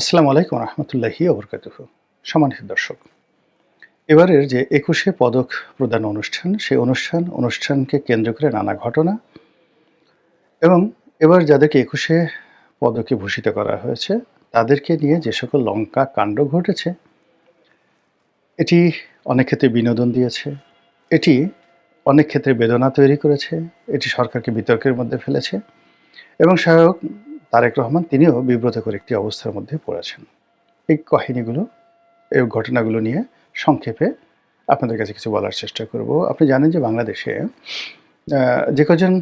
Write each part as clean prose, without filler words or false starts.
আসসালামু আলাইকুম রহমতুল্লাহি ওবরকাতুহু। সম্মানিত দর্শক, এবারের যে ২১শে পদক প্রদান অনুষ্ঠান, সেই অনুষ্ঠানকে কেন্দ্র করে নানা ঘটনা এবং এবার যাদেরকে ২১শে পদকে ভূষিত করা হয়েছে, তাদেরকে নিয়ে যে সকল লঙ্কা কাণ্ড ঘটেছে, এটি অনেক ক্ষেত্রে বিনোদন দিয়েছে, এটি অনেক ক্ষেত্রে বেদনা তৈরি করেছে, এটি সরকারকে বিতর্কের মধ্যে ফেলেছে এবং সহায়ক তারেক রহমান তিনিও বিব্রতকর একটি অবস্থার মধ্যে পড়েছেন। এই কাহিনীগুলো, এই ঘটনাগুলো নিয়ে সংক্ষেপে আপনাদের কাছে কিছু বলার চেষ্টা করব। আপনি জানেন যে বাংলাদেশে যে কজন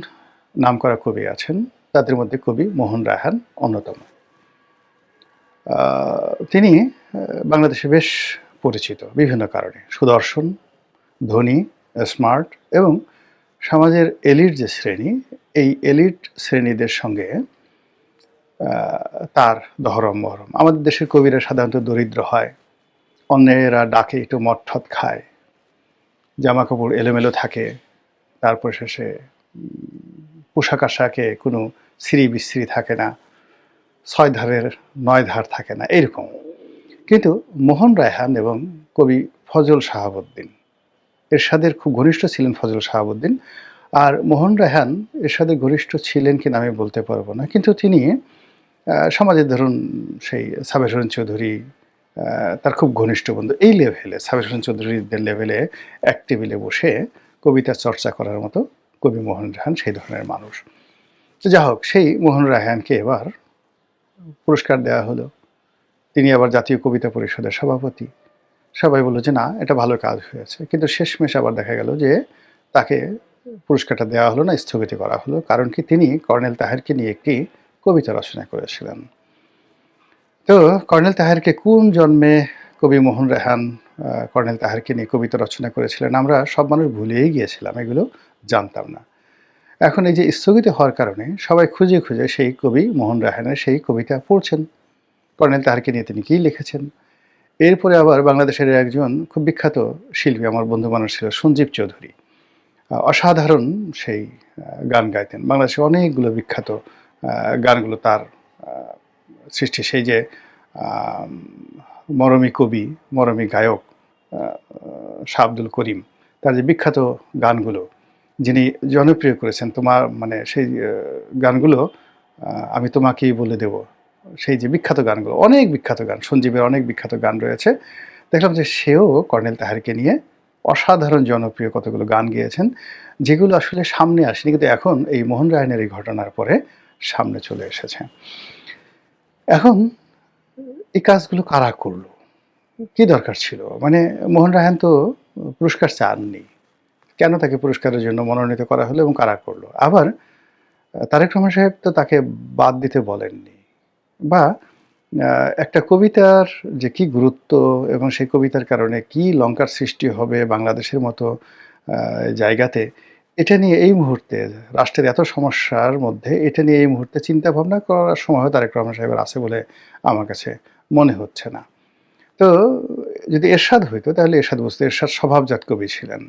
নামকরা কবি আছেন, তাদের মধ্যে কবি মোহন রায়হান অন্যতম। তিনি বাংলাদেশে বেশ পরিচিত বিভিন্ন কারণে। সুদর্শন, ধনী, স্মার্ট এবং সমাজের এলিট যে শ্রেণী, এই এলিট শ্রেণীদের সঙ্গে তার দহরম মহরম। আমাদের দেশের কবিরা সাধারণত দরিদ্র হয়, অন্যেরা ডাকে একটু মদঠদ খায়, জামা কাপড় এলোমেলো থাকে, তারপর শেষে পোশাক আশাকে কোনো ছিঁড়ি বিচ্ছিরি থাকে না, ৬ ধারের ৯ ধার থাকে না, এইরকম। কিন্তু মোহন রায়হান এবং কবি ফজল শাহাবুদ্দিন, এরশাদের খুব ঘনিষ্ঠ ছিলেন ফজল শাহাবুদ্দিন। আর মোহন রায়হান এরশাদের ঘনিষ্ঠ ছিলেন কিনা আমি বলতে পারবো না, কিন্তু তিনি সমাজের ধরুন সেই সাবের হোসেন চৌধুরী তার খুব ঘনিষ্ঠ বন্ধু, এই লেভেলে সাবের হোসেন চৌধুরীদের লেভেলে এক টেবিলে বসে কবিতা চর্চা করার মতো কবি মোহন রায়হান সেই ধরনের মানুষ। তো যা হোক, সেই মোহন রায়হানকে এবার পুরস্কার দেওয়া হলো। তিনি আবার জাতীয় কবিতা পরিষদের সভাপতি। সবাই বলল যে না, এটা ভালো কাজ হয়েছে, কিন্তু শেষমেশ আবার দেখা গেল যে তাকে পুরস্কারটা দেওয়া হলো না, স্থগিত করা হলো। কারণ কি, তিনি কর্নেল তাহেরকে নিয়ে একটি কবিতা রচনা করেছিলেন। তো কর্নেল তাহেরকে কোন জন্মে কবি মোহন রায়হান কর্নেল তাহেরকে নিয়ে কবিতা রচনা করেছিলেন, আমরা সব মানুষ ভুলেই গিয়েছিলাম, এগুলো জানতাম না। এখন এই যে স্থগিত হওয়ার কারণে সবাই খুঁজে খুঁজে সেই কবি মোহন রায়হানের সেই কবিতা পড়ছেন, কর্নেল তাহেরকে নিয়ে তিনি কী লিখেছেন। এরপরে আবার বাংলাদেশের একজন খুব বিখ্যাত শিল্পী, আমার বন্ধু মানুষ ছিল, সঞ্জীব চৌধুরী। অসাধারণ সেই গান গাইতেন। বাংলাদেশের অনেকগুলো বিখ্যাত গানগুলো তার সৃষ্টি। সেই যে মরমী কবি, মরমী গায়ক শাহ আব্দুল করিম, তার যে বিখ্যাত গানগুলো যিনি জনপ্রিয় করেছেন, তোমার মানে সেই গানগুলো আমি তোমাকেই বলে দেব, সেই যে বিখ্যাত গানগুলো, অনেক বিখ্যাত গান, সঞ্জীবের অনেক বিখ্যাত গান রয়েছে। দেখলাম যে সেও কর্নেল তাহেরকে নিয়ে অসাধারণ জনপ্রিয় কতগুলো গান গেয়েছেন, যেগুলো আসলে সামনে আসেনি, কিন্তু এখন এই মোহন রায়হানের এই ঘটনার পরে সামনে চলে এসেছে। এখন এই কাজগুলো কারা করলো, কি দরকার ছিল? মানে মোহন রায়হান তো পুরস্কার চাননি, কেন তাকে পুরস্কারের জন্য মনোনীত করা হলো এবং কারা করলো? আবার তারেক রহমান সাহেব তো তাকে বাদ দিতে বলেননি, বা একটা কবিতার যে কি গুরুত্ব এবং সেই কবিতার কারণে কি লঙ্কার সৃষ্টি হবে বাংলাদেশের মতো জায়গাতে, এটা নিয়ে এই মুহূর্তে রাষ্ট্রের এত সমস্যার মধ্যে এটা নিয়ে এই মুহূর্তে চিন্তা ভাবনা করার সময় তারেক রহমান সাহেবের আছে বলে আমার কাছে মনে হচ্ছে না। তো যদি এরশাদ হইতো, তাহলে এরশাদ বুঝতো, এরশাদ স্বভাবজাত কবি ছিলেন,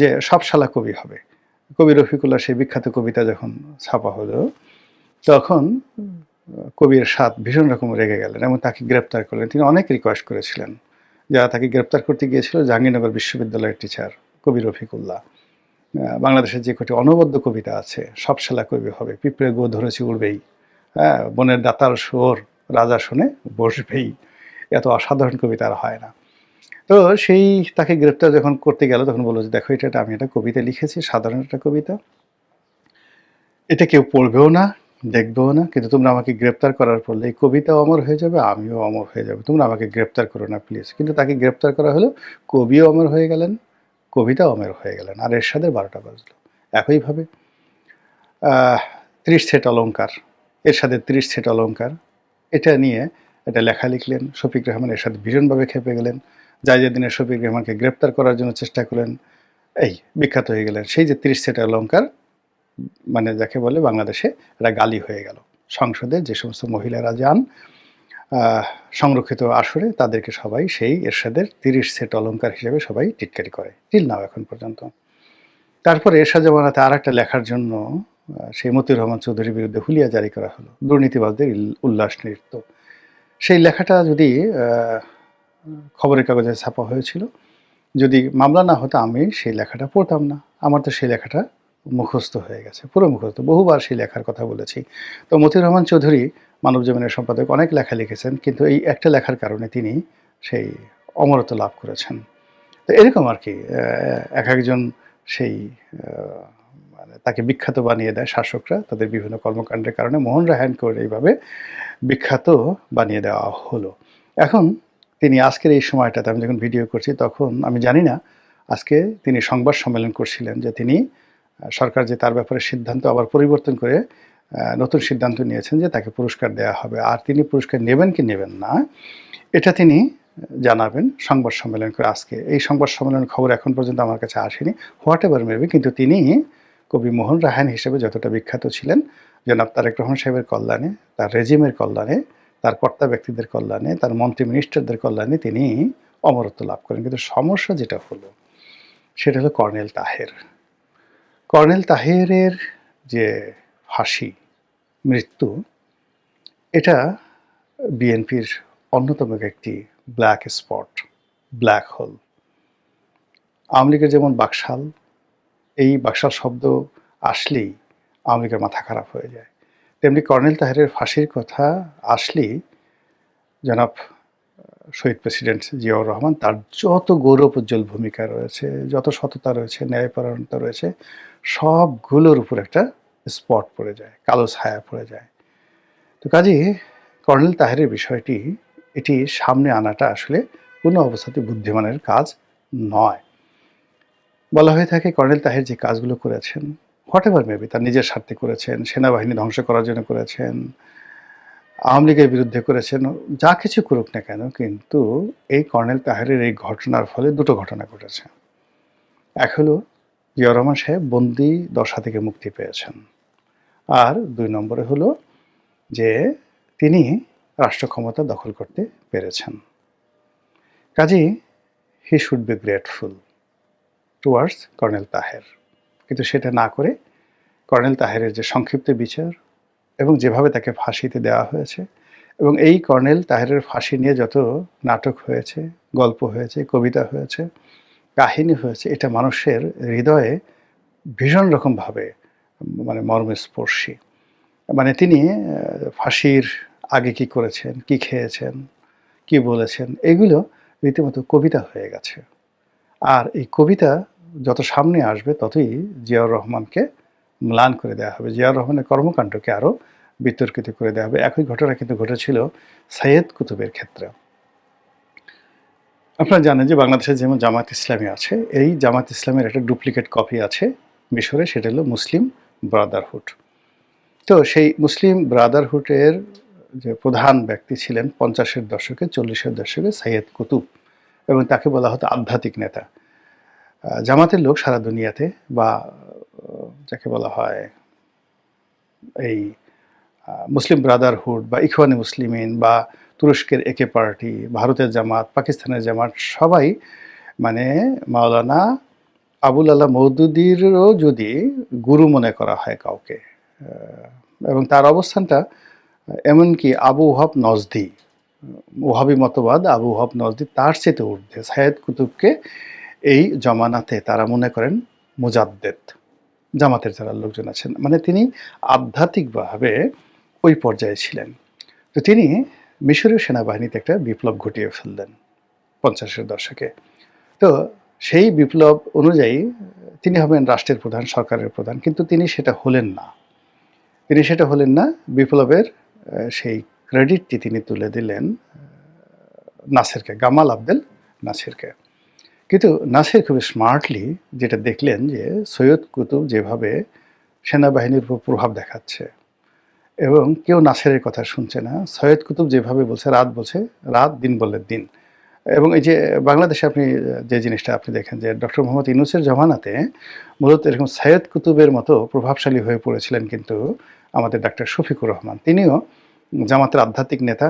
যে সব শালা কবি হবে। কবি রফিকুল্লাহ সেই বিখ্যাত কবিতা যখন ছাপা হলো, তখন কবি এরশাদ ভীষণ রকম রেগে গেলেন এবং তাকে গ্রেপ্তার করলেন। তিনি অনেক রিকোয়েস্ট করেছিলেন। যারা তাকে গ্রেপ্তার করতে গিয়েছিল, জাহাঙ্গীরনগর বিশ্ববিদ্যালয়ের টিচার কবি রফিকুল্লাহ, বাংলাদেশের যে কটি অনবদ্য কবিতা আছে, সব শালা কবি হবে, পিঁপড়ে গো ধরেছি উড়বেই, হ্যাঁ, বনের দাতার সুর রাজা শুনে বসবেই, এত অসাধারণ কবিতা আর হয় না। তো সেই তাকে গ্রেপ্তার যখন করতে গেল, তখন বললো যে দেখো, এটা আমি একটা কবিতা লিখেছি, সাধারণ একটা কবিতা, এটা কেউ পড়বেও না, দেখবেও না, কিন্তু তোমরা আমাকে গ্রেপ্তার করার ফলে এই কবিতাও অমর হয়ে যাবে, আমিও অমর হয়ে যাবে, তোমরা আমাকে গ্রেপ্তার করো না প্লিজ। কিন্তু তাকে গ্রেপ্তার করা হলো, কবিও অমর হয়ে গেলেন, কবিতাও অমর হয়ে গেলেন, আর এরশাদের 12টা বাজলো। একইভাবে 30 সেট অলঙ্কার, এরশাদের 30 সেট অলঙ্কার, এটা নিয়ে একটা লেখা লিখলেন শফিক রেহমান। এরশাদ ভীষণভাবে খেপে গেলেন, জাইজুদ্দিনের শফিক রেহমানকে গ্রেপ্তার করার জন্য চেষ্টা করলেন, এই বিখ্যাত হয়ে গেলেন। সেই যে 30 সেট অলঙ্কার, মানে যাকে বলে বাংলাদেশে এটা গালি হয়ে গেল। সংসদে যে সমস্ত মহিলারা যান সংরক্ষিত আসরে, তাদেরকে সবাই সেই এরশাদের 30 সেট অলঙ্কার হিসেবে সবাই টিটকারি করে, টিল নাও এখন পর্যন্ত। তারপরে এরশাদ জামানাতে আর একটা লেখার জন্য সেই মতিউর রহমান চৌধুরীর বিরুদ্ধে হুলিয়া জারি করা হলো, দুর্নীতিবাজদের উল্লাস নৃত্য। সেই লেখাটা যদি খবরের কাগজে ছাপা হয়েছিল, যদি মামলা না হতো আমি সেই লেখাটা পড়তাম না। আমার তো সেই লেখাটা মুখস্থ হয়ে গেছে, পুরো মুখস্থ। বহুবার সেই লেখার কথা বলেছি। তো মতিউর রহমান চৌধুরী মানবজমিনের সম্পাদক অনেক লেখা লিখেছেন, কিন্তু এই একটা লেখার কারণে তিনি সেই অমরত্ব লাভ করেছেন। তো এরকম আর কি এক একজন সেই মানে তাকে বিখ্যাত বানিয়ে দেয় শাসকরা তাদের বিভিন্ন কর্মকাণ্ডের কারণে। মোহন রায়হানকেও এইভাবে বিখ্যাত বানিয়ে দেওয়া হলো। এখন তিনি আজকের এই সময়টাতে আমি যখন ভিডিও করছি তখন আমি জানি না আজকে তিনি সংবাদ সম্মেলন করছিলেন যে তিনি সরকার যে তার ব্যাপারে সিদ্ধান্ত আবার পরিবর্তন করে নতুন সিদ্ধান্ত নিয়েছেন যে তাকে পুরস্কার দেওয়া হবে। আর তিনি পুরস্কার নেবেন কি নেবেন না এটা তিনি জানাবেন সংবাদ সম্মেলন করে আজকে। এই সংবাদ সম্মেলনের খবর এখন পর্যন্ত আমার কাছে আসেনি, হোয়াট এভার মেবি, কিন্তু তিনি কবি মোহন রায়হান হিসেবে যতটা বিখ্যাত ছিলেন জনাব তারেক রহমান সাহেবের কল্যাণে, তার রেজিমের কল্যাণে, তার কর্তা ব্যক্তিদের কল্যাণে, তার মন্ত্রী মিনিস্টারদের কল্যাণে তিনি অমরত্ব লাভ করেন। কিন্তু সমস্যা যেটা হলো সেটা হলো কর্নেল তাহের। কর্নেল তাহেরের যে ফাঁসি, মৃত্যু, এটা বিএনপির অন্যতম একটি black spot, black hole. Awami লীগের যেমন বাকশাল, এই বাকশাল শব্দ আসলেই আওয়ামী লীগের মাথা খারাপ হয়ে যায়, তেমনি কর্নেল তাহেরের ফাঁসির কথা আসলেই জনাব শহীদ প্রেসিডেন্ট জিয়াউর রহমান, তার যত গৌরব উজ্জ্বল ভূমিকা রয়েছে, যত সততা রয়েছে, ন্যায়পরায়ণতা রয়েছে, সবগুলোর উপর একটা স্পট পড়ে যায়, কালো ছায়া পড়ে যায়। তো কাজেই কর্নেল তাহেরের বিষয়টি এটি সামনে আনাটা আসলে কোনো অবস্থাতে বুদ্ধিমানের কাজ নয়। বলা হয়ে থাকে কর্নেল তাহের যে কাজগুলো করেছেন, হোয়াট এভার মেবি, তার নিজের স্বার্থে করেছেন, সেনাবাহিনী ধ্বংস করার জন্য করেছেন, আওয়ামী লীগের বিরুদ্ধে করেছেন, যা কিছু করুক না কেন, কিন্তু এই কর্নেল তাহেরের এই ঘটনার ফলে দুটো ঘটনা ঘটেছে। এক হলো জিয়াউর রহমান সাহেব বন্দি দশা থেকে মুক্তি পেয়েছেন, আর ২ নম্বরে হলো যে তিনি রাষ্ট্র ক্ষমতা দখল করতে পেরেছেন। কাজেই he should be grateful towards colonel Taher, কিন্তু সেটা না করে কর্নেল তাহেরের যে সংক্ষিপ্ত বিচার এবং যেভাবে তাকে ফাঁসিতে দেওয়া হয়েছে, এবং এই কর্নেল তাহেরের ফাঁসি নিয়ে যত নাটক হয়েছে, গল্প হয়েছে, কবিতা হয়েছে, কাহিনী হয়েছে, এটা মানুষের হৃদয়ে ভীষণ রকমভাবে মানে মর্মস্পর্শী। মানে তিনি ফাঁসির আগে কি করেছেন, কি খেয়েছেন, কি বলেছেন, এগুলো রীতিমতো কবিতা হয়ে গেছে। আর এই কবিতা যত সামনে আসবে ততই জিয়াউর রহমানকে ম্লান করে দেওয়া হবে, জিয়াউর রহমানের কর্মকাণ্ডকে আরও বিতর্কিত করে দেওয়া হবে। একই ঘটনা কিন্তু ঘটেছিল সৈয়দ কুতুবের ক্ষেত্রে। আপনারা জানেন যে বাংলাদেশে যেমন জামাত ইসলামী আছে, এই জামাত ইসলামের একটা ডুপ্লিকেট কপি আছে মিশরে, সেটা হলো মুসলিম ব্রাদারহুড। তো সেই মুসলিম ব্রাদারহুডের যে প্রধান ব্যক্তি ছিলেন 50-এর দশকে, 40-এর দশকে সৈয়দ কুতুব, এবং তাকে বলা হতো আধ্যাত্মিক নেতা। জামাতের লোক সারা দুনিয়াতে, বা যাকে বলা হয় এই মুসলিম ব্রাদারহুড বা ইখওয়ানে মুসলিমিন বা তুরস্কের একে পার্টি, ভারতের জামাত, পাকিস্তানের জামাত, সবাই মানে মাওলানা আবুল আলা মওদুদিরও যদি গুরু মনে করা হয় কাউকে, এবং তার অবস্থানটা এমনকি আবু ওহাব নজদি, ওহাবি মতবাদ আবু ওহাব নজদি তার চেয়ে ঊর্ধ্বে। সৈয়দ কুতুবকে এই জমানাতে তারা মনে করেন মুজাদ্দেদ, জামাতের যারা লোকজন আছেন, মানে তিনি আধ্যাত্মিকভাবে ওই পর্যায়ে ছিলেন। তো তিনি মিশরীয় সেনাবাহিনীতে একটা বিপ্লব ঘটিয়ে ফেললেন 50-এর দশকে। তো সেই বিপ্লব অনুযায়ী তিনি হবেন রাষ্ট্রের প্রধান, সরকারের প্রধান, কিন্তু তিনি সেটা হলেন না। তিনি সেটা হলেন না, বিপ্লবের সেই ক্রেডিটটি তিনি তুলে দিলেন নাসেরকে, গামাল আবদেল নাসেরকে। কিন্তু নাসের খুবই স্মার্টলি যেটা দেখলেন যে সৈয়দ কুতুব যেভাবে সেনাবাহিনীর উপর প্রভাব দেখাচ্ছে এবং কেউ নাসেরের কথা শুনছে না, সৈয়দ কুতুব যেভাবে বলছে রাত বলছে রাত, দিন বললে দিন। এবং এই যে বাংলাদেশে আপনি যে জিনিসটা আপনি দেখেন যে ডক্টর মোহাম্মদ ইউনূসের জমানাতে মূলত এরকম সৈয়দ কুতুবের মতো প্রভাবশালী হয়ে পড়েছিলেন কিন্তু আমাদের ডাক্তার শফিকুর রহমান। তিনিও জামাতের আধ্যাত্মিক নেতা,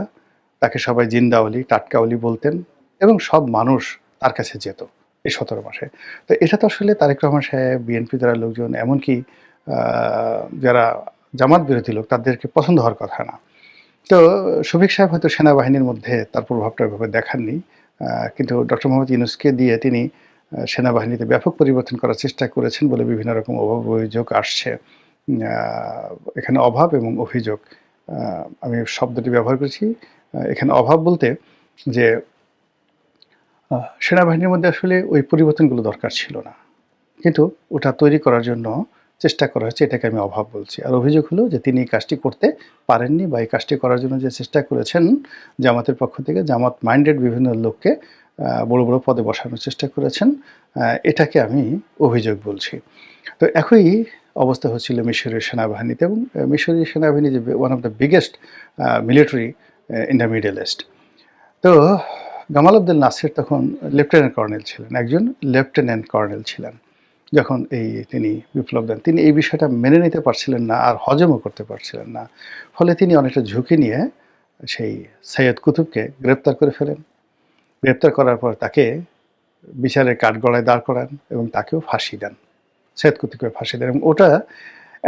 তাকে সবাই জিন্দাওলি, টাটকাওলি বলতেন, এবং সব মানুষ তার কাছে যেত এই 17 মাসে। তো এটা তো আসলে তারেক রহমান সাহেব, বিএনপি যারা লোকজন, এমনকি যারা জামাত বিরোধী লোক, তাদেরকে পছন্দ হওয়ার কথা না। তো শফিক সাহেব হয়তো সেনাবাহিনীর মধ্যে তার প্রভাবটা ওইভাবে দেখাননি, কিন্তু ডক্টর মোহাম্মদ ইউনূসকে দিয়ে তিনি সেনাবাহিনীতে ব্যাপক পরিবর্তন করার চেষ্টা করেছেন বলে বিভিন্ন রকম অভিযোগ আসছে। এখানে অভাব এবং অভিযোগ, আমি শব্দটি ব্যবহার করেছি। এখানে অভাব বলতে যে সেনাবাহিনীর মধ্যে আসলে ওই পরিবর্তনগুলো দরকার ছিল না, কিন্তু ওটা তৈরি করার জন্য চেষ্টা করা হয়েছে, এটাকে আমি অভাব বলছি। আর অভিযোগ হলো যে তিনি এই কাজটি করতে পারেননি, বা এই কাজটি করার জন্য যে চেষ্টা করেছেন জামাতের পক্ষ থেকে, জামাত মাইন্ডেড বিভিন্ন লোককে বড় বড় পদে বসানোর চেষ্টা করেছেন, এটাকে আমি অভিযোগ বলছি। তো একই অবস্থা হচ্ছিল মিশরীয় সেনাবাহিনীতে, এবং মিশরীয় সেনাবাহিনী যে one of the biggest military in the middle east. তো গামাল আব্দেল নাসির তখন লেফটেন্যান্ট কর্নেল ছিলেন, একজন লেফটেন্যান্ট কর্নেল ছিলেন যখন তিনি বিপ্লব দেন। তিনি এই বিষয়টা মেনে নিতে পারছিলেন না, আর হজমও করতে পারছিলেন না। ফলে তিনি অনেকটা ঝুঁকি নিয়ে সেই সৈয়দ কুতুবকে গ্রেপ্তার করে ফেলেন। গ্রেপ্তার করার পর তাকে বিচারের কাঠগড়ায় দাঁড় করান এবং তাকেও ফাঁসি দেন, সৈয়দ কুতুবকে ফাঁসি দেন। এবং ওটা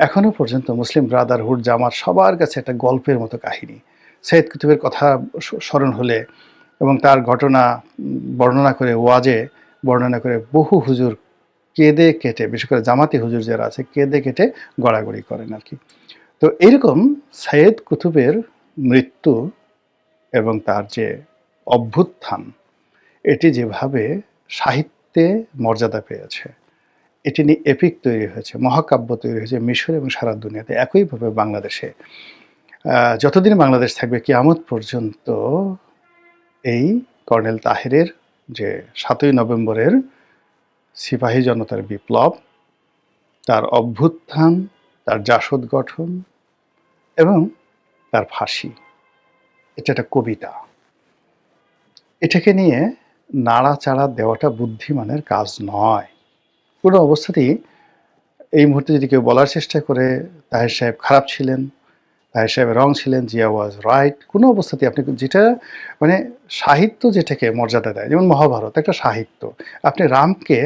এখনও পর্যন্ত মুসলিম ব্রাদারহুড, জামাত সবার কাছে একটা গল্পের মতো কাহিনী। সৈয়দ কুতুবের কথা স্মরণ হলে এবং তার ঘটনা বর্ণনা করে, ওয়াজে বর্ণনা করে বহু হুজুর কেঁদে কেটে, বিশেষ করে জামাতি হুজুর যারা আছে, কেঁদে কেটে গড়াগড়ি করেন আর কি। তো এইরকম সৈয়দ কুতুবের মৃত্যু এবং তার যে অভ্যুত্থান, এটি যেভাবে সাহিত্যে মর্যাদা পেয়েছে, এটি নিয়ে এপিক তৈরি হয়েছে, মহাকাব্য তৈরি হয়েছে মিশর এবং সারা দুনিয়াতে। একইভাবে বাংলাদেশে যতদিন বাংলাদেশ থাকবে কিয়ামত পর্যন্ত এই কর্নেল তাহেরের যে ৭ই নভেম্বরের সিপাহী জনতার বিপ্লব, তার অভ্যুত্থান, তার জাসদ গঠন এবং তার ফাঁসি, এটা একটা কবিতা। এটাকে নিয়ে নাড়াচাড়া দেওয়াটা বুদ্ধিমানের কাজ নয় কোনো অবস্থাতেই। এই মুহূর্তে যদি কেউ বলার চেষ্টা করে তাহের সাহেব খারাপ ছিলেন, তাহের সাহেব রং ছিলেন, জিয়া ওয়াজ রাইট, কোনো অবস্থাতেই আপনি যেটা মানে সাহিত্য যেটাকে মর্যাদা দেয়, যেমন মহাভারত একটা সাহিত্য, আপনি রামকে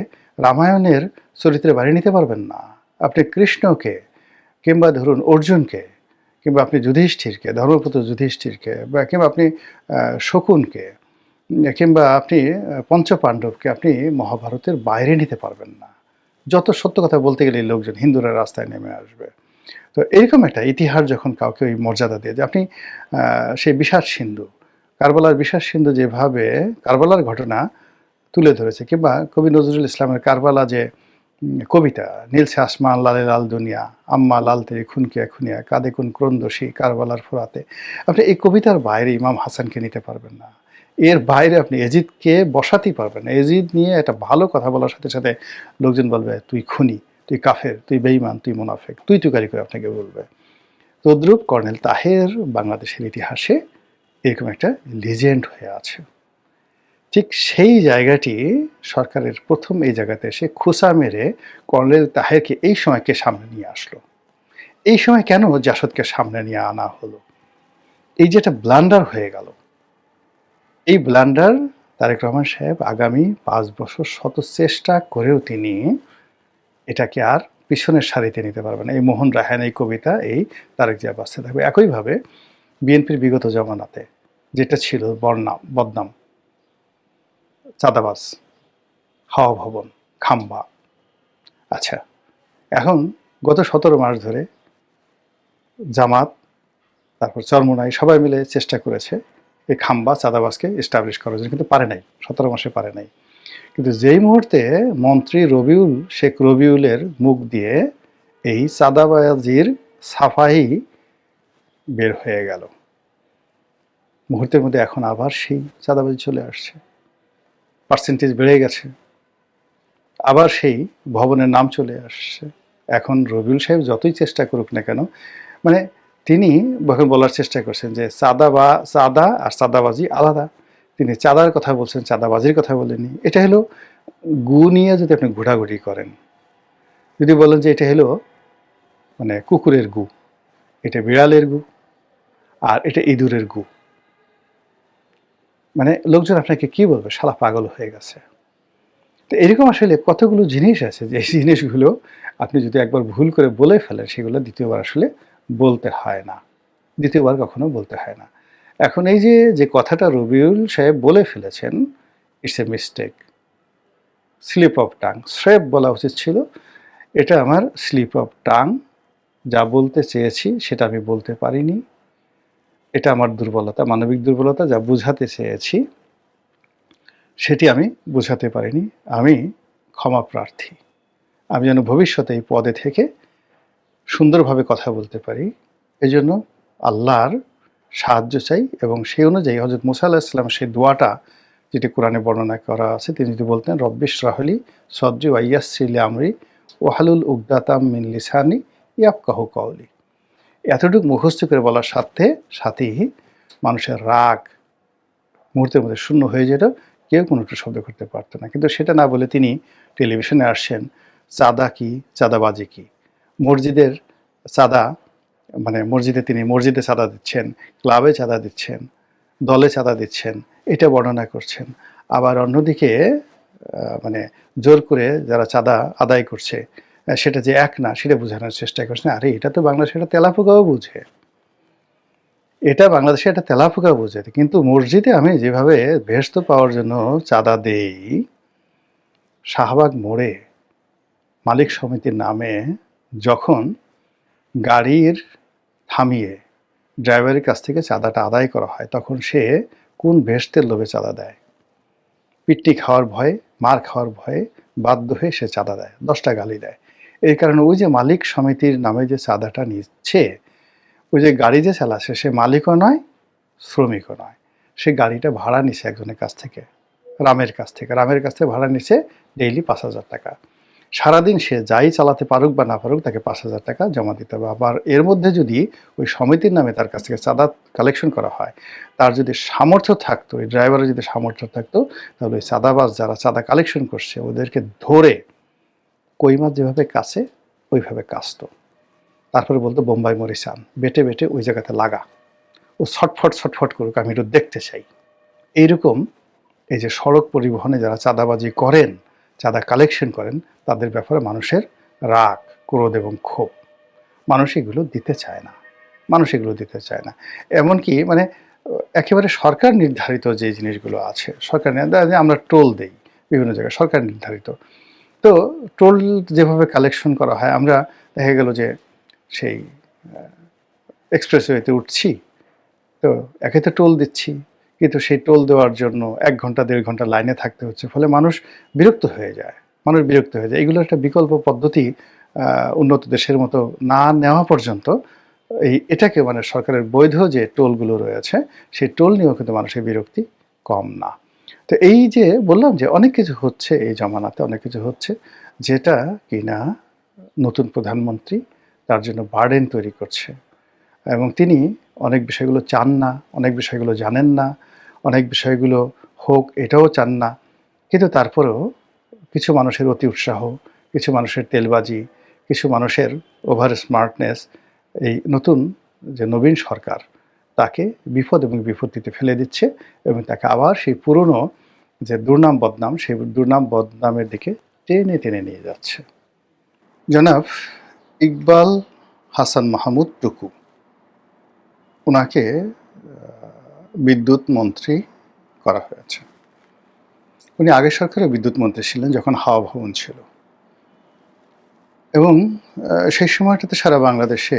রামায়ণের চরিত্রে বাড়িয়ে নিতে পারবেন না। আপনি কৃষ্ণকে কিংবা ধরুন অর্জুনকে, কিংবা আপনি যুধিষ্ঠিরকে, ধর্মপুত্র যুধিষ্ঠিরকে, বা কিংবা আপনি শকুনকে, কিংবা আপনি পঞ্চপাণ্ডবকে আপনি মহাভারতের বাইরে নিতে পারবেন না। যত সত্য কথা বলতে গেলে লোকজন হিন্দুরা রাস্তায় নেমে আসবে। তো এরকম একটা ইতিহাস যখন কাউকে ওই মর্যাদা দিয়ে, যে আপনি সেই বিষাদ সিন্ধু, কারবালার বিষাদ সিন্ধু যেভাবে কারবালার ঘটনা তুলে ধরেছে, কিংবা কবি নজরুল ইসলামের কারবালা যে কবিতা, নীলসে আসমান লালে লাল দুনিয়া, আম্মা লাল তেরি খুনকিয়া খুনিয়া, কাঁদে কোন ক্রন্দশী কারবালার ফোরাতে, আপনি এই কবিতার বাইরে ইমাম হাসানকে নিতে পারবেন না। এর বাইরে আপনি এজিদকে বসাতেই পারবেন না। এজিদ নিয়ে একটা ভালো কথা বলার সাথে সাথে লোকজন বলবে তুই খুনি, তুই কাফের, তুই বেঈমান, তুই মুনাফেক, তুই তুকারি করে আপনাকে বলবে। তদ্রূপ কর্নেল তাহের বাংলাদেশের ইতিহাসে এরকম একটা লিজেন্ড হয়ে আছে। ঠিক সেই জায়গাটি সরকারের প্রথম এই জায়গাতে এসে খোঁচা মেরে কর্নেল তাহেরকে এই সময়কে সামনে নিয়ে আসলো। এই সময় কেন জাসদকে সামনে নিয়ে আনা হলো, এই যে একটা ব্লান্ডার হয়ে গেল, এই ব্লান্ডার তারেক রহমান সাহেব আগামী 5 বছর শত চেষ্টা করেও তিনি এটাকে আর পিছনের সারিতে নিতে পারবে না। এই মোহন রায়হান এই কবিতা, এই তারেক জিয়া বাঁচতে থাকবে। একইভাবে বিএনপির বিগত জমানাতে যেটা ছিল বদনাম, চাঁদাবাজ, হাওয়া ভবন, খাম্বা, আচ্ছা এখন গত 17 মাস ধরে জামাত, তারপর চরমোনাই সবাই মিলে চেষ্টা করেছে এই খাম্বা চাঁদাবাজকে এস্টাবলিশ করার জন্য, কিন্তু পারে নাই, 17 মাসে পারে নাই। কিন্তু যেই মুহূর্তে মন্ত্রী রবিউল, শেখ রবিউলের মুখ দিয়ে এই চাঁদাবাজির সাফাই বের হয়ে গেল, মুহূর্তের মধ্যে এখন আবার সেই চাঁদাবাজি চলে আসছে, পার্সেন্টেজ বেড়ে গেছে, আবার সেই ভবনের নাম চলে আসছে। এখন রবিউল সাহেব যতই চেষ্টা করুক না কেন, মানে তিনি যখন বলার চেষ্টা করছেন যে চাঁদা আর চাঁদাবাজি আলাদা, তিনি চাঁদার কথা বলছেন, চাঁদাবাজির কথা বলেনি। এটা হলো গু নিয়ে যদি আপনি ঘোরাঘুরি করেন, যদি বলেন যে এটা হলো মানে কুকুরের গু, এটা বিড়ালের গু, আর এটা ইঁদুরের গু, মানে লোকজন আপনাকে কি বলবে, শালা পাগল হয়ে গেছে। তো এরকম আসলে কতগুলো জিনিস আছে যে এই জিনিসগুলো আপনি যদি একবার ভুল করে বলে ফেলেন, সেগুলো দ্বিতীয়বার আসলে বলতে হয় না। দ্বিতীয়বার কখনো বলতে হয় না। এখন এই যে যে কথাটা রবিউল সাহেব বলে ফেলেছেন, it's a mistake, slip of tongue, স্রেফ বলা উচিত ছিল, এটা আমার স্লিপ অফ টাং, যা বলতে চেয়েছি সেটা আমি বলতে পারিনি, এটা আমার দুর্বলতা, মানবিক দুর্বলতা, যা বুঝাতে চেয়েছি সেটি আমি বোঝাতে পারিনি, আমি ক্ষমা প্রার্থী। আমি যেন ভবিষ্যতে এই পদে থেকে সুন্দরভাবে কথা বলতে পারি, এজন্য আল্লাহর সাহায্য চাই। এবং সেই অনুযায়ী হযরত মুসা আলাইহিস সালাম সেই দোয়াটা যেটি কোরআনে বর্ণনা করা আছে, তিনি যদি বলতেন রব্বিশ রাহলি সদরি ওয়া ইয়াসসির লি আমরি ওয়াহলুল উকদাতাম মিন লিসানি ইয়াফকাহু কওলি, এতটুকু মুখস্থ করে বলার সাথেই মানুষের রাগ মুহূর্তের মধ্যে শূন্য হয়ে যেত, কেউ কোনো একটু শব্দ করতে পারতো না। কিন্তু সেটা না বলে তিনি টেলিভিশনে আসছেন, চাঁদা কি, চাঁদাবাজি কি, মসজিদের চাঁদা, মানে তিনি মসজিদে চাঁদা দিচ্ছেন, ক্লাবে চাঁদা দিচ্ছেন, দলে চাঁদা দিচ্ছেন, এটা বর্ণনা করছেন। আবার অন্যদিকে মানে জোর করে যারা চাঁদা আদায় করছে সেটা যে এক না, সেটা বোঝানোর চেষ্টা করছেন। আরে এটা তো বাংলাদেশে একটা তেলাপোকাও বুঝে, এটা বাংলাদেশে একটা তেলাপোকা বোঝে। কিন্তু মসজিদে আমি যেভাবে বেহেশত পাওয়ার জন্য চাঁদা দেই, শাহবাগ মোড়ে মালিক সমিতির নামে যখন গাড়ির থামিয়ে ড্রাইভারের কাছ থেকে চাঁদাটা আদায় করা হয়, তখন সে কোন বেহেশতের লোভে চাঁদা দেয়? পিট্টি খাওয়ার ভয়ে, মার খাওয়ার ভয়ে বাধ্য হয়ে সে চাঁদা দেয়, 10টা গালি দেয়। এই কারণে ওই যে মালিক সমিতির নামে যে চাঁদাটা নিচ্ছে, ওই যে গাড়ি যে চালাচ্ছে সে মালিকও নয়, শ্রমিকও নয়, সে গাড়িটা ভাড়া নিছে একজনের কাছ থেকে, রামের কাছ থেকে ভাড়া নিছে ডেইলি 5,000 টাকা। সারাদিন সে যাই চালাতে পারুক বা না পারুক, তাকে 5,000 টাকা জমা দিতে হবে। আবার এর মধ্যে যদি ওই সমিতির নামে তার কাছ থেকে চাঁদা কালেকশন করা হয়, তার যদি সামর্থ্য থাকতো, ওই ড্রাইভারের যদি সামর্থ্য থাকতো, তাহলে ওই চাঁদাবাজ যারা চাঁদা কালেকশন করছে ওদেরকে ধরে কই মাছ যেভাবে কাছে ওইভাবে কাচতো। তারপরে বলতো বোম্বাই মরিচান, বেটে বেটে ওই জায়গাতে লাগা, ও ছটফট করুক, আমি একটু দেখতে চাই। এইরকম এই যে সড়ক পরিবহনে যারা চাঁদাবাজি করেন, চাঁদা কালেকশন করেন, তাদের ব্যাপারে মানুষের রাগ, ক্রোধ এবং ক্ষোভ, মানুষ এগুলো দিতে চায় না। এমনকি মানে একেবারে সরকার নির্ধারিত যে জিনিসগুলো আছে, আমরা টোল দেই বিভিন্ন জায়গায়, সরকার নির্ধারিত। তো টোল যেভাবে কালেকশন করা হয়, আমরা দেখা গেল যে সেই এক্সপ্রেসওয়েতে উঠছি, তো একে তো টোল দিচ্ছি, কিন্তু সেই টোল দেওয়ার জন্য 1 ঘন্টা 1.5 ঘন্টা লাইনে থাকতে হচ্ছে, ফলে মানুষ বিরক্ত হয়ে যায়। এগুলো একটা বিকল্প পদ্ধতি উন্নত দেশের মতো না নেওয়া পর্যন্ত এটাকে মানে সরকারের বৈধ যে টোলগুলো রয়েছে, সেই টোল নিয়েও কিন্তু মানুষের বিরক্তি কম না। তো এই যে বললাম যে অনেক কিছু হচ্ছে এই জমানাতে, অনেক কিছু হচ্ছে যেটা কিনা নতুন প্রধানমন্ত্রী তার জন্য বার্ডেন তৈরি করছে। এবং তিনি অনেক বিষয়গুলো চান না, অনেক বিষয়গুলো জানেন না, অনেক বিষয়গুলো হোক এটাও চান না। কিন্তু তারপরেও কিছু মানুষের অতি উৎসাহ, কিছু মানুষের তেলবাজি, কিছু মানুষের ওভার স্মার্টনেস, এই নতুন যে নবীন সরকার তাকে বিপদ এবং বিপত্তিতে ফেলে দিচ্ছে এবং তাকে আবার সেই পুরনো যে দুর্নাম বদনাম, সেই দুর্নাম বদনামের দিকে টেনে নিয়ে যাচ্ছে। জনাব ইকবাল হাসান মাহমুদ টুকু, ওনাকে বিদ্যুৎ মন্ত্রী করা হয়েছে। উনি আগের সরকারে বিদ্যুৎ মন্ত্রী ছিলেন যখন হাওয়া ভবন ছিল, এবং সেই সময়টাতে সারা বাংলাদেশে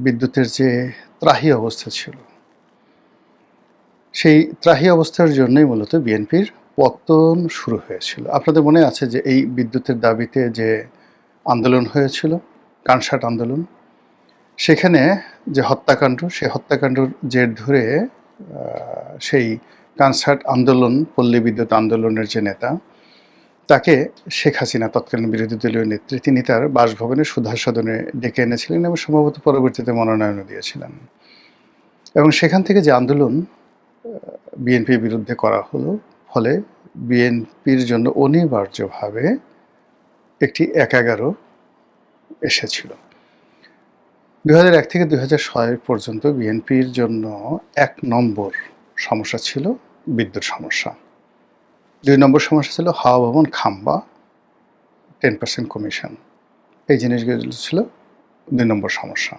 বিদ্যুতের যে ত্রাহি অবস্থা ছিল, সেই ত্রাহি অবস্থার জন্যই মূলত বিএনপির পতন শুরু হয়েছিল। আপনাদের মনে আছে যে এই বিদ্যুতের দাবিতে যে আন্দোলন হয়েছিল, কানসাট আন্দোলন, সেখানে যে হত্যাকাণ্ড, সেই হত্যাকাণ্ডর জের ধরে সেই কানসাট আন্দোলন, পল্লী বিদ্যুৎ আন্দোলনের যে নেতা, তাকে শেখ হাসিনা, তৎকালীন বিরোধী দলীয় নেত্রী, তিনি তার বাসভবনে সুধা সদনে ডেকে এনেছিলেন এবং সম্ভবত পরবর্তীতে মনোনয়নও দিয়েছিলেন। এবং সেখান থেকে যে আন্দোলন বিএনপির বিরুদ্ধে করা হলো, ফলে বিএনপির জন্য অনিবার্যভাবে একটি ১১ এসেছিল। ২০০১ থেকে ২০০৬ পর্যন্ত বিএনপির জন্য ১ নম্বর সমস্যা ছিল বিদ্যুৎ সমস্যা। ২ নম্বর সমস্যা ছিল হাওয়া ভবন খাম্বা 10% কমিশন। এই জিনিসগুলো ছিল ২ নম্বর সমস্যা।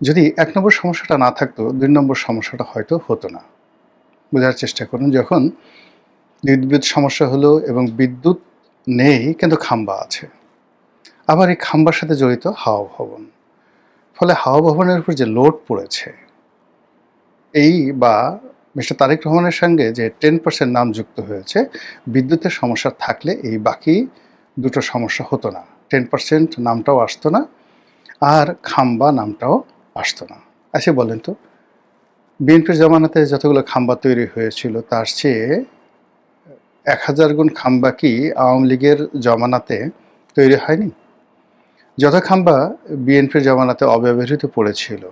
যদি ১ নম্বর সমস্যাটা না থাকতো ২ নম্বর সমস্যাটা হয়তো হতো না। বোঝার চেষ্টা করুন, যখন বিদ্যুৎ সমস্যা হলো এবং বিদ্যুৎ নেই কিন্তু খাম্বা আছে। আবার এই খাম্বার সাথে জড়িত হাওয়া ভবন। ফলে হাওয়া ভবনের উপর যে লোড পড়েছে, এই বা মিস্টার তারেক রহমানের সঙ্গে যে 10% নাম যুক্ত হয়েছে, বিদ্যুতের সমস্যা থাকলে এই বাকি দুটো সমস্যা হতো না। 10% নামটাও আসতো না, আর খাম্বা নামটাও আসতো না। আচ্ছা বলেন তো, বিএনপির জমানাতে যতগুলো খাম্বা তৈরি হয়েছিল তার চেয়ে ১,০০০ গুণ খাম্বা কি আওয়ামী লীগের জমানাতে তৈরি হয়নি? যত খাম্বা বিএনপির জমানাতে অব্যবহৃত পড়েছিল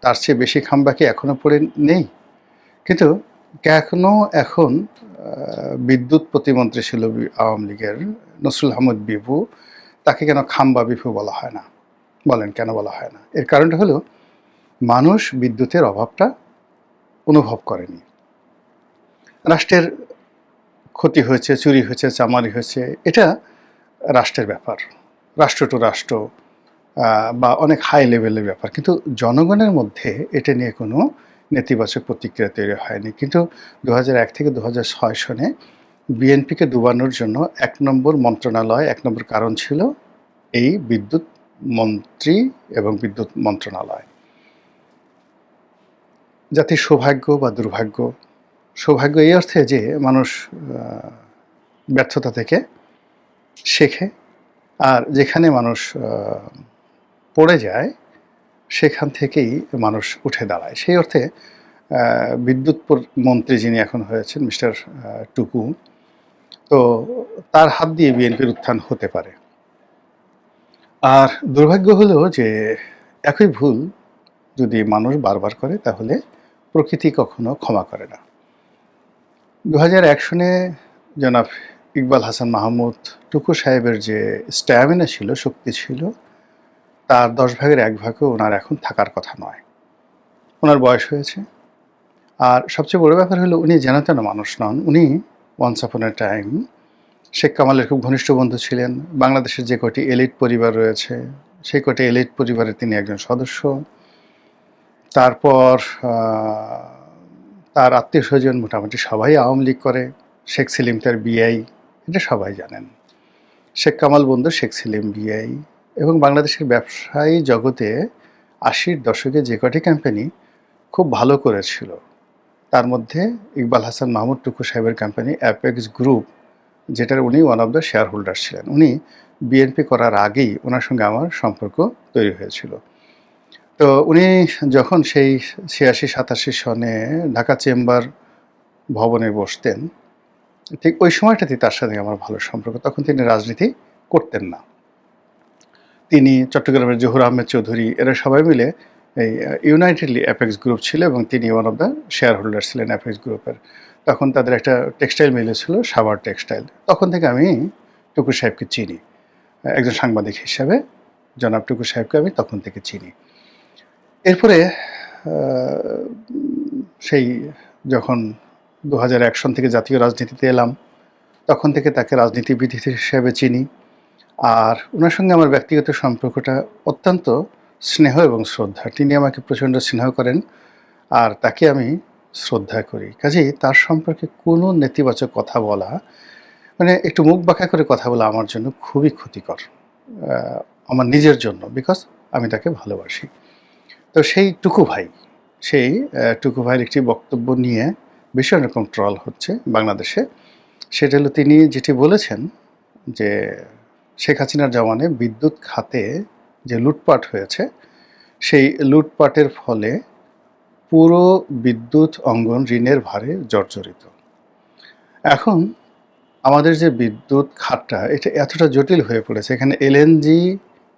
তার চেয়ে বেশি খাম্বা কি এখনো পড়ে নেই? কিন্তু কেন এখন বিদ্যুৎ প্রতিমন্ত্রী ছিল আওয়ামী লীগের নসরুল আহমদ বিভু, তাকে কেন খাম্বা বিভু বলা হয় না? বলেন কেন বলা হয় না? এর কারণটা হলো, মানুষ বিদ্যুতের অভাবটা অনুভব করেনি। রাষ্ট্রের ক্ষতি হয়েছে, চুরি হয়েছে, চামারি হয়েছে, এটা রাষ্ট্রের ব্যাপার, রাষ্ট্র টু রাষ্ট্র বা অনেক হাই লেভেলের ব্যাপার। কিন্তু জনগণের মধ্যে এটা নিয়ে কোনো নেতিবাচক প্রতিক্রিয়া তৈরি হয়নি। কিন্তু ২০০১ থেকে ২০০৬ সনে বিএনপিকে ডুবানোর জন্য ১ নম্বর মন্ত্রণালয়, ১ নম্বর কারণ ছিল এই বিদ্যুৎ মন্ত্রী এবং বিদ্যুৎ মন্ত্রণালয়। জাতির সৌভাগ্য বা দুর্ভাগ্য, সৌভাগ্য এই অর্থে যে মানুষ ব্যর্থতা থেকে শেখে, আর যেখানে মানুষ পড়ে যায় সেখান থেকেই মানুষ উঠে দাঁড়ায়। সেই অর্থে বিদ্যুৎ মন্ত্রী যিনি এখন হয়েছেন মিস্টার টুকু, তো তার হাত দিয়ে বিএনপির উত্থান হতে পারে। আর দুর্ভাগ্য হলো যে একই ভুল যদি মানুষ বারবার করে তাহলে প্রকৃতি কখনো ক্ষমা করে না। ২০০১ সনে জনাব ইকবাল হাসান মাহমুদ টুকু সাহেবের যে স্ট্যামিনা ছিল, শক্তি ছিল, তার ১০ ভাগের ১ ভাগও ওনার এখন থাকার কথা নয়। ওনার বয়স হয়েছে। আর সবচেয়ে বড় ব্যাপার হলো, উনি যেন তেন মানুষ নন। উনি ওয়ান্স আপন এ টাইম শেখ কামালের খুব ঘনিষ্ঠ বন্ধু ছিলেন। বাংলাদেশের যে কটি এলিট পরিবার রয়েছে সেই কটি এলিট পরিবারের তিনি একজন সদস্য। তারপর তার আত্মীয় স্বজন মোটামুটি সবাই আওয়ামী লীগ করে। শেখ সেলিম তার বিআই, এটা সবাই জানেন। শেখ কামাল বন্ধু শেখ সেলিম বিআই। এবং বাংলাদেশের ব্যবসায়ী জগতে ৮০-র দশকে যে কটি কোম্পানি খুব ভালো করেছিল তার মধ্যে ইকবাল হাসান মাহমুদ টুকু সাহেবের কোম্পানি অ্যাপেক্স গ্রুপ, যেটার উনি one of the share holder ছিলেন। উনি বিএনপি করার আগেই ওনার সঙ্গে আমার সম্পর্ক তৈরি হয়েছিল। তো উনি যখন সেই ৮৬-৮৭ সনে ঢাকা চেম্বার ভবনে বসতেন, ঠিক ওই সময়টাতে তার সাথে আমার ভালো সম্পর্ক। তখন তিনি রাজনীতি করতেন না। তিনি, চট্টগ্রামের জহুর আহমেদ চৌধুরী, এরা সবাই মিলে এই ইউনাইটেডলি অ্যাপেক্স গ্রুপ ছিল এবং তিনি one of the share holder ছিলেন অ্যাপেক্স গ্রুপের। তখন তাদের একটা টেক্সটাইল মিলে ছিল, সাভার টেক্সটাইল। তখন থেকে আমি টুকু সাহেবকে চিনি। একজন সাংবাদিক হিসাবে জনাব টুকু সাহেবকে আমি তখন থেকে চিনি। এরপরে সেই যখন ২০০১ সন থেকে জাতীয় রাজনীতিতে এলাম, তখন থেকে তাকে রাজনীতিবিদ হিসেবে চিনি। আর ওনার সঙ্গে আমার ব্যক্তিগত সম্পর্কটা অত্যন্ত স্নেহ এবং শ্রদ্ধা। তিনি আমাকে প্রচণ্ড স্নেহ করেন আর তাকে আমি শ্রদ্ধা করি। কাজেই তার সম্পর্কে কোনো নেতিবাচক কথা বলা, মানে একটু মুখ বাঁকা করে কথা বলা আমার জন্য খুবই ক্ষতিকর, আমার নিজের জন্য, বিকজ আমি তাকে ভালোবাসি। তো সেই টুকু ভাই, সেই টুকু ভাইয়ের একটি বক্তব্য নিয়ে ভীষণ রকম ট্রল হচ্ছে বাংলাদেশে। সেটা হলো, তিনি যেটি বলেছেন যে শেখ হাসিনার জমানায় বিদ্যুৎ খাতে যে লুটপাট হয়েছে, সেই লুটপাটের ফলে পুরো বিদ্যুৎ অঙ্গন ঋণের ভারে জর্জরিত। এখন আমাদের যে বিদ্যুৎ খাতটা, এটা এতটা জটিল হয়ে পড়েছে, এখানে এলএনজি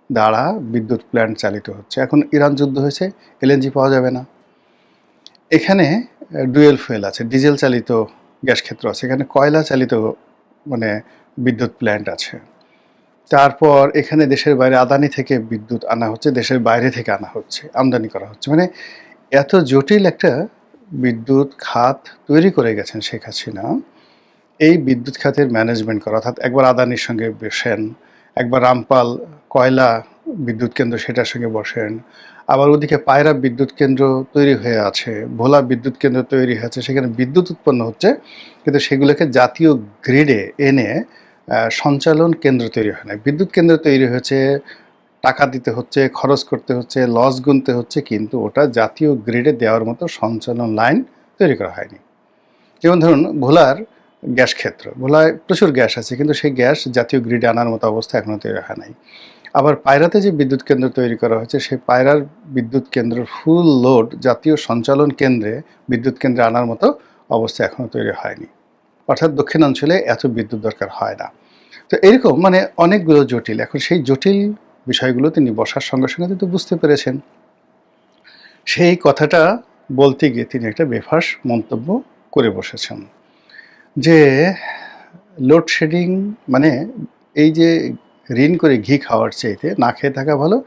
দ্বারা বিদ্যুৎ প্ল্যান্ট চালিত হচ্ছে। এখন ইরান যুদ্ধ হয়েছে, এলএনজি পাওয়া যাবে না। এখানে ডুয়েল ফুয়েল আছে, ডিজেল চালিত গ্যাস ক্ষেত্র আছে, এখানে কয়লা চালিত মানে বিদ্যুৎ প্ল্যান্ট আছে। তারপর এখানে দেশের বাইরে আদানি থেকে বিদ্যুৎ আনা হচ্ছে, দেশের বাইরে থেকে আনা হচ্ছে, আমদানি করা হচ্ছে। মানে এত জটিল একটা বিদ্যুৎ খাত তৈরি করে গেছেন শেখ হাসিনা। এই বিদ্যুৎ খাতের ম্যানেজমেন্ট করা, অর্থাৎ একবার আদানির সঙ্গে বসেন, একবার রামপাল কয়লা বিদ্যুৎ কেন্দ্র সেটার সঙ্গে বসেন, আবার ওদিকে পায়রা বিদ্যুৎ কেন্দ্র তৈরি হয়ে আছে, ভোলা বিদ্যুৎ কেন্দ্র তৈরি হয়েছে, সেখানে বিদ্যুৎ উৎপন্ন হচ্ছে, কিন্তু সেগুলোকে জাতীয় গ্রিডে এনে সঞ্চালন কেন্দ্র তৈরি হয় না। বিদ্যুৎ কেন্দ্র তৈরি হয়েছে, টাকা দিতে হচ্ছে, খরচ করতে হচ্ছে, লস গুনতে হচ্ছে, কিন্তু ওটা জাতীয় গ্রিডে দেওয়ার মতো সঞ্চালন লাইন তৈরি করা হয়নি। যেমন ধরুন ভোলার গ্যাস ক্ষেত্র, ভোলায় প্রচুর গ্যাস আছে, কিন্তু সেই গ্যাস জাতীয় গ্রিডে আনার মতো অবস্থা এখনও তৈরি হয় নাই। আবার পায়রাতে যে বিদ্যুৎ কেন্দ্র তৈরি করা হয়েছে, সেই পায়রার বিদ্যুৎ কেন্দ্রের ফুল লোড জাতীয় সঞ্চালন কেন্দ্রে বিদ্যুৎ কেন্দ্রে আনার মতো অবস্থা এখনও তৈরি হয়নি। অর্থাৎ দক্ষিণাঞ্চলে এত বিদ্যুৎ দরকার হয় না। তো এরকম মানে অনেকগুলো জটিল। এখন সেই জটিল বিষয়গুলো তিনি বসার সঙ্গে সঙ্গে কিন্তু বুঝতে পেরেছেন। সেই কথাটা বলতে গিয়ে তিনি একটা বেফাঁস মন্তব্য করে বসেছেন যে লোডশেডিং মানে এই যে ঋণ করে ঘি খাওয়ার চাইতে না খেয়ে থাকা ভালো,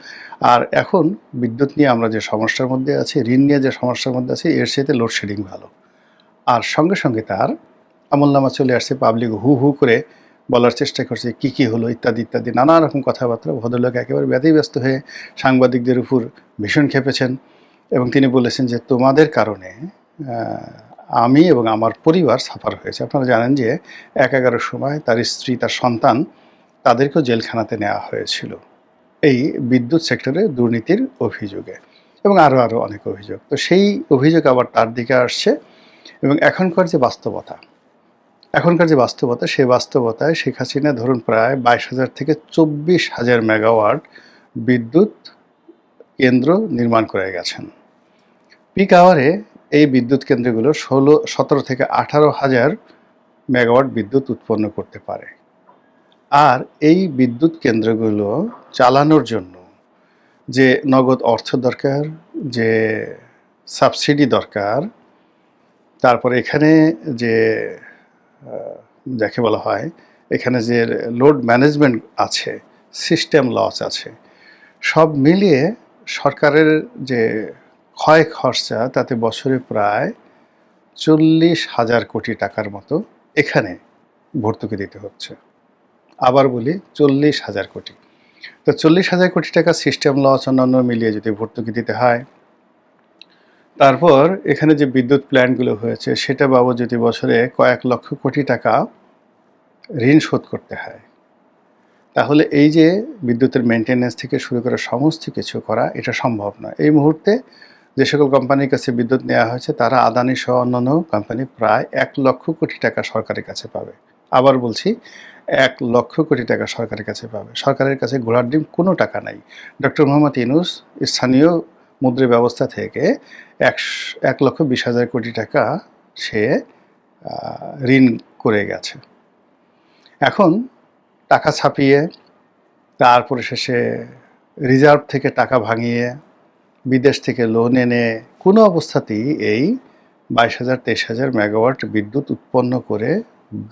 আর এখন বিদ্যুৎ নিয়ে আমরা যে সমস্যার মধ্যে আছি, ঋণ নিয়ে যে সমস্যার মধ্যে আছি, এর চাইতে লোডশেডিং ভালো। আর সঙ্গে সঙ্গে তার আমলনামা চলে আসছে, পাবলিক হু হু করে বলার চেষ্টা করছে কি হলো ইত্যাদি ইত্যাদি নানা রকম কথাবার্তা। ভদ্রলোক একেবারে ব্যতিব্যস্ত হয়ে সাংবাদিকদের উপর ভীষণ খেপেছেন এবং তিনি বলেছেন যে তোমাদের কারণে আমি এবং আমার পরিবার সাফার হয়েছে। আপনারা জানেন যে ১/১১ সময় তার স্ত্রী, তার সন্তান, তাদেরকেও জেলখানাতে নেওয়া হয়েছিল এই বিদ্যুৎ সেক্টরে দুর্নীতির অভিযোগে, এবং আরও অনেক অভিযোগ। তো সেই অভিযোগ আবার তার দিকে আসছে এবং এখনকার যে বাস্তবতা, সেই বাস্তবতায় শেখ হাসিনা ধরুন প্রায় ২২,০০০ থেকে ২৪,০০০ মেগাওয়াট বিদ্যুৎ কেন্দ্র নির্মাণ করে গেছেন। পিক আওয়ারে এই বিদ্যুৎ কেন্দ্রগুলো ১৭ থেকে ১৮,০০০ মেগাওয়াট বিদ্যুৎ উৎপন্ন করতে পারে। আর এই বিদ্যুৎ কেন্দ্রগুলো চালানোর জন্য যে নগদ অর্থ দরকার, যে সাবসিডি দরকার, তারপরে এখানে যে যাকে বলা হয় এখানে যে লোড ম্যানেজমেন্ট আছে, সিস্টেম লস আছে, সব মিলিয়ে সরকারের যে ক্ষয় খরচা তাতে বছরে প্রায় ৪০,০০০ কোটি টাকার মতো এখানে ভর্তুকি দিতে হচ্ছে। আবার বলি ৪০,০০০ কোটি। তো ৪০,০০০ কোটি টাকা সিস্টেম লস অন্যান্য মিলিয়ে যদি ভর্তুকি দিতে হয়, তারপর এখানে যে বিদ্যুৎ প্ল্যান্টগুলো হয়েছে সেটা বাবদ যদি বছরে কয়েক লক্ষ কোটি টাকা ঋণ শোধ করতে হয়, তাহলে এই যে বিদ্যুতের মেনটেন্যান্স থেকে শুরু করে সমস্ত কিছু করা এটা সম্ভব নয়। এই মুহূর্তে যে সকল কোম্পানির কাছে বিদ্যুৎ নেওয়া হয়েছে তারা আদানি সহ অন্যান্য কোম্পানি প্রায় ১,০০,০০০ কোটি টাকা সরকারের কাছে পাবে। আবার বলছি ১,০০,০০০ কোটি টাকা সরকারের কাছে পাবে। সরকারের কাছে ঘোড়ার ডিম কোনো টাকা নাই। ডক্টর মোহাম্মদ ইউনূস স্থানীয় মুদ্রা ব্যবস্থা থেকে ১,২০,০০০ কোটি টাকা সে ঋণ করে গেছে। এখন টাকা ছাপিয়ে, তারপরে শেষে রিজার্ভ থেকে টাকা ভাঙিয়ে, বিদেশ থেকে লোন এনে কোনো অবস্থাতেই এই ২২,০০০ ২৩,০০০ মেগাওয়াট বিদ্যুৎ উৎপন্ন করে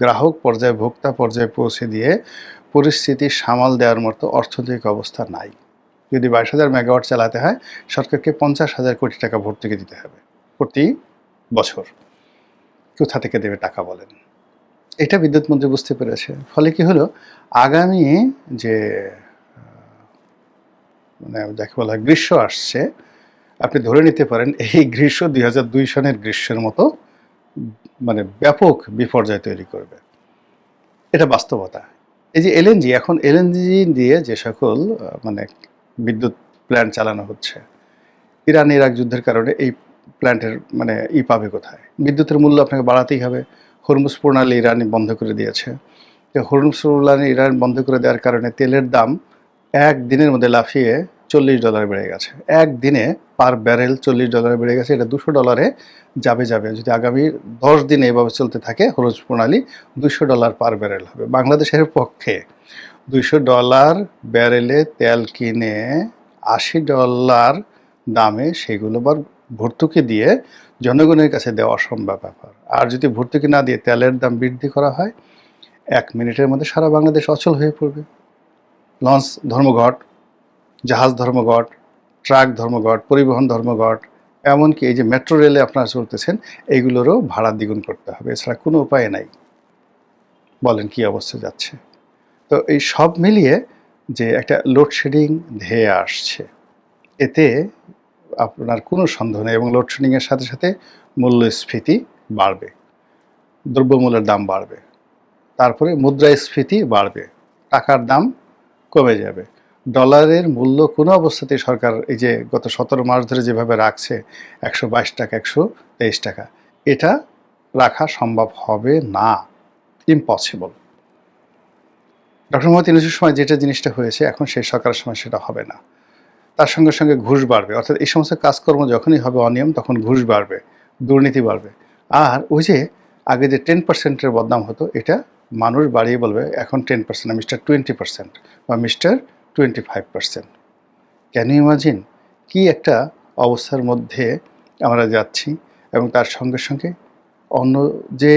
গ্রাহক পর্যায়ে, ভোক্তা পর্যায়ে পৌঁছে দিয়ে পরিস্থিতি সামাল দেওয়ার মতো অর্থনৈতিক অবস্থা নাই। যদি ২২,০০০ মেগাওয়াট চালাতে হয় সরকারকে ৫০,০০০ কোটি টাকা ভর্তুকি দিতে হবে প্রতি বছর। কোথা থেকে দেবে টাকা বলেন? এটা বিদ্যুৎ মন্ত্রী বুঝতে পেরেছে। ফলে কি হলো, আগামী যে মানে যাকে বলা হয় গ্রীষ্ম আসছে, আপনি ধরে নিতে পারেন এই গ্রীষ্ম ২০০২ সনের গ্রীষ্মের মতো মানে ব্যাপক বিপর্যয় তৈরি করবে। এটা বাস্তবতা। এই যে এলএনজি, এখন এলএনজি দিয়ে যে সকল মানে বিদ্যুৎ প্ল্যান্ট চালানো হচ্ছে, ইরান ইরাক যুদ্ধের কারণে এই প্ল্যান্টের মানে পাবে কোথায়? বিদ্যুতের মূল্য আপনাকে বাড়াতেই হবে। হরমুজ প্রণালী ইরান বন্ধ করে দিয়েছে। হরমুজ প্রণালী ইরান বন্ধ করে দেওয়ার কারণে তেলের দাম একদিনের মধ্যে লাফিয়ে $40 বেড়ে গেছে। একদিনে পার ব্যারেল $40 বেড়ে গেছে। এটা $200 যাবে। যদি আগামী 10 দিনে এভাবে চলতে থাকে হরমুজ প্রণালী, $200 পার ব্যারেল হবে। বাংলাদেশের পক্ষে $200 ব্যারেলে তেল কিনে $80 দামে সেগুলো আবার ভর্তুকি দিয়ে জনগণের কাছে দেওয়া অসম্ভব ব্যাপার। আর যদি ভর্তুকি না দিয়ে তেলের দাম বৃদ্ধি করা হয়, 1 মিনিটের মধ্যে সারা বাংলাদেশ অচল হয়ে পড়বে। লঞ্চ ধর্মঘট, জাহাজ ধর্মঘট, ট্রাক ধর্মঘট, পরিবহন ধর্মঘট, এমনকি এই যে মেট্রো রেলে আপনারা চলতেছেন এইগুলোরও ভাড়া দ্বিগুণ করতে হবে। এছাড়া কোনো উপায় নাই। বলেন কি অবস্থা যাচ্ছে? তো এই সব মিলিয়ে যে একটা লোডশেডিং ধেয়ে আসছে, এতে আপনার কোনো সন্দেহ নেই এবং লোডশেডিংয়ের সাথে সাথে মূল্যস্ফীতি বাড়বে, দ্রব্যমূল্যের দাম বাড়বে, তারপরে মুদ্রাস্ফীতি বাড়বে, টাকার দাম কমে যাবে। ডলারের মূল্য কোনো অবস্থাতেই সরকার এই যে গত 17 মাস ধরে যেভাবে রাখছে 122 টাকা 123 টাকা, এটা রাখা সম্ভব হবে না, ইম্পসিবল। ডক্টর মোহাম্মদ ইউনূসের সময় যেটা জিনিসটা হয়েছে এখন সেই সরকারের সময় সেটা হবে না। তার সঙ্গে সঙ্গে ঘুষ বাড়বে, অর্থাৎ এই সমস্ত কাজকর্ম যখনই হবে অনিয়ম তখন ঘুষ বাড়বে, দুর্নীতি বাড়বে। আর ওই যে আগে যে 10%-এর বদনাম হতো, এটা মানুষ বাড়িয়ে বলবে এখন 10% না, মিস্টার 20% বা মিস্টার 25%। ক্যান ইউ ইমাজিন কি একটা অবস্থার মধ্যে আমরা যাচ্ছি? এবং তার সঙ্গে সঙ্গে অন্য যে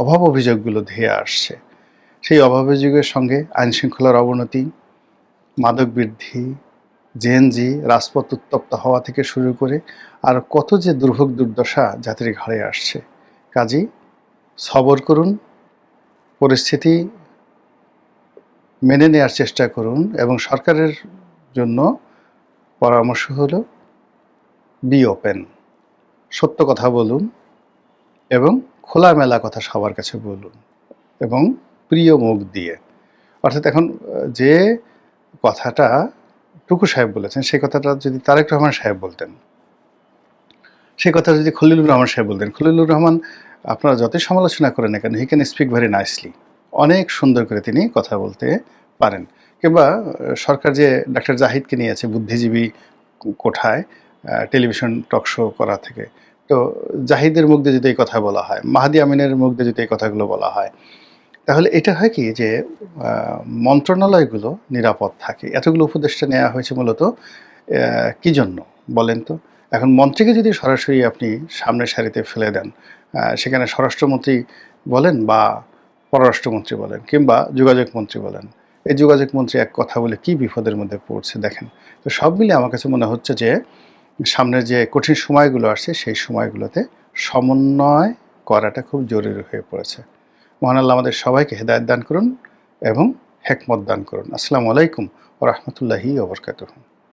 অভাব অভিযোগগুলো ধেয়ে আসছে, সেই অভাব অভিযোগের সঙ্গে আইনশৃঙ্খলার অবনতি, মাদক বৃদ্ধি, জেএনজি, রাজপথ উত্তপ্ত হওয়া থেকে শুরু করে আর কত যে দুর্ভোগ দুর্দশা জাতির ঘাড়ে আসছে। কাজেই সবর করুন, পরিস্থিতি মেনে নেওয়ার চেষ্টা করুন এবং সরকারের জন্য পরামর্শ হলো বি ওপেন, সত্য কথা বলুন এবং খোলামেলা কথা সবার কাছে বলুন এবং প্রিয় মুখ দিয়ে। অর্থাৎ এখন যে কথাটা টুকু সাহেব বলেছেন সেই কথাটা যদি তারেক রহমান সাহেব বলতেন, সেই কথা যদি খলিলুর রহমান সাহেব বলতেন, খলিলুর রহমান আপনারা যতই সমালোচনা করেন না কেন, he can speak very nicely, অনেক সুন্দর করে তিনি কথা বলতে পারেন। কিংবা সরকার যে ডাক্তার জাহিদকে নিয়েছে বুদ্ধিজীবী কোঠায় টেলিভিশন টক শো করা থেকে, তো জাহিদের মুখ দিয়ে যদি এই কথা বলা হয়, মাহাদি আমিনের মুখ দিয়ে যদি এই কথাগুলো বলা হয়, তাহলে এটা হয় কি যে মন্ত্রণালয়গুলো নিরাপদ থাকে। এতগুলো উপদেষ্টা নেওয়া হয়েছে মূলত কি জন্য বলেন তো? এখন মন্ত্রীকে যদি সরাসরি আপনি সামনের সারিতে ফেলে দেন, সেখানে স্বরাষ্ট্রমন্ত্রী বলেন বা পররাষ্ট্রমন্ত্রী বলেন কিংবা যোগাযোগ মন্ত্রী বলেন, এই যোগাযোগ মন্ত্রী এক কথা বলে কি বিপদের মধ্যে পড়ছে দেখেন। তো সব মিলে আমার কাছে মনে হচ্ছে যে সামনের যে কঠিন সময়গুলো আসছে সেই সময়গুলোতে সমন্বয় করাটা খুব জরুরি হয়ে পড়েছে। মহান আল্লাহ আমাদের সবাইকে হেদায়েত দান করুন এবং হেকমত দান করুন। আসসালামু আলাইকুম ওয়া রাহমাতুল্লাহি ওয়া বারাকাতুহু।